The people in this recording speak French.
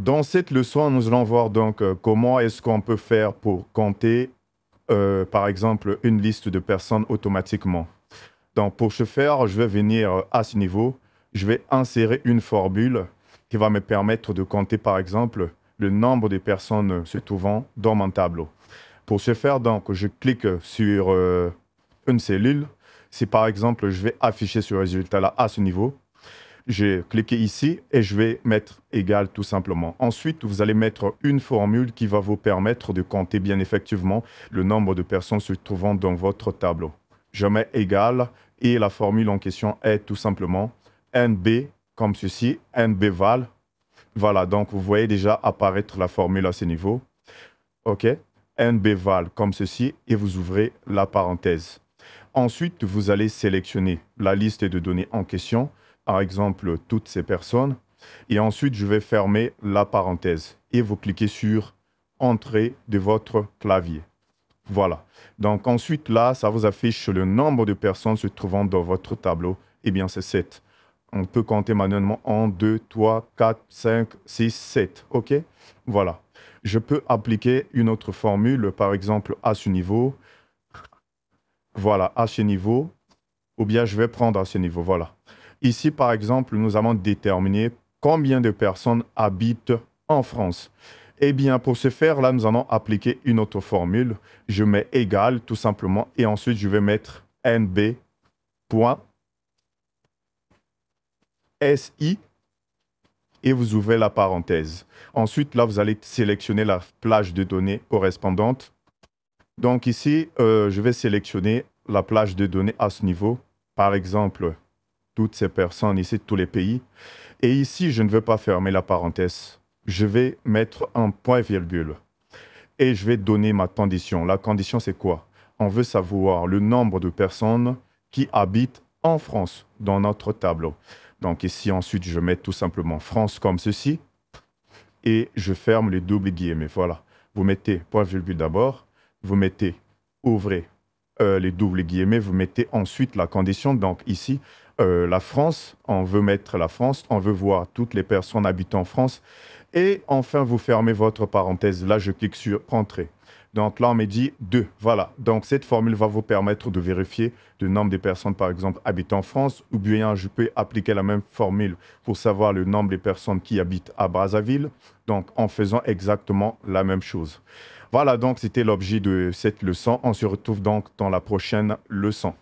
Dans cette leçon, nous allons voir donc comment est-ce qu'on peut faire pour compter, par exemple, une liste de personnes automatiquement. Donc, pour ce faire, je vais venir à ce niveau, je vais insérer une formule qui va me permettre de compter, par exemple, le nombre de personnes se trouvant dans mon tableau. Pour ce faire, donc, je clique sur une cellule. Si, par exemple, je vais afficher ce résultat-là à ce niveau, j'ai cliqué ici et je vais mettre égal tout simplement. Ensuite, vous allez mettre une formule qui va vous permettre de compter bien effectivement le nombre de personnes se trouvant dans votre tableau. Je mets égal et la formule en question est tout simplement NB comme ceci, NB val. Voilà, donc vous voyez déjà apparaître la formule à ce niveau. OK, NB val comme ceci et vous ouvrez la parenthèse. Ensuite, vous allez sélectionner la liste de données en question, par exemple, toutes ces personnes. Et ensuite, je vais fermer la parenthèse et vous cliquez sur Entrée de votre clavier. Voilà. Donc ensuite, là, ça vous affiche le nombre de personnes se trouvant dans votre tableau. Eh bien, c'est 7. On peut compter manuellement 1, 2, 3, 4, 5, 6, 7. OK? Voilà. Je peux appliquer une autre formule, par exemple, à ce niveau. Voilà, à ce niveau. Ou bien je vais prendre à ce niveau. Voilà. Ici, par exemple, nous allons déterminer combien de personnes habitent en France. Eh bien, pour ce faire, là, nous allons appliquer une autre formule. Je mets égal, tout simplement, et ensuite, je vais mettre NB.SI et vous ouvrez la parenthèse. Ensuite, là, vous allez sélectionner la plage de données correspondante. Donc ici, je vais sélectionner la plage de données à ce niveau. Par exemple, toutes ces personnes ici, tous les pays. Et ici, je ne veux pas fermer la parenthèse. Je vais mettre un point-virgule. Et je vais donner ma condition. La condition, c'est quoi? On veut savoir le nombre de personnes qui habitent en France dans notre tableau. Donc ici, ensuite, je mets tout simplement France comme ceci. Et je ferme les doubles guillemets. Voilà. Vous mettez point-virgule d'abord. Vous mettez, ouvrez les doubles guillemets. Vous mettez ensuite la condition. Donc ici, la France, on veut mettre la France, on veut voir toutes les personnes habitant en France. Et enfin, vous fermez votre parenthèse. Là, je clique sur Entrée. Donc là, on me dit 2. Voilà. Donc cette formule va vous permettre de vérifier le nombre de personnes, par exemple, habitant en France. Ou bien, je peux appliquer la même formule pour savoir le nombre de personnes qui habitent à Brazzaville. Donc, en faisant exactement la même chose. Voilà, donc c'était l'objet de cette leçon. On se retrouve donc dans la prochaine leçon.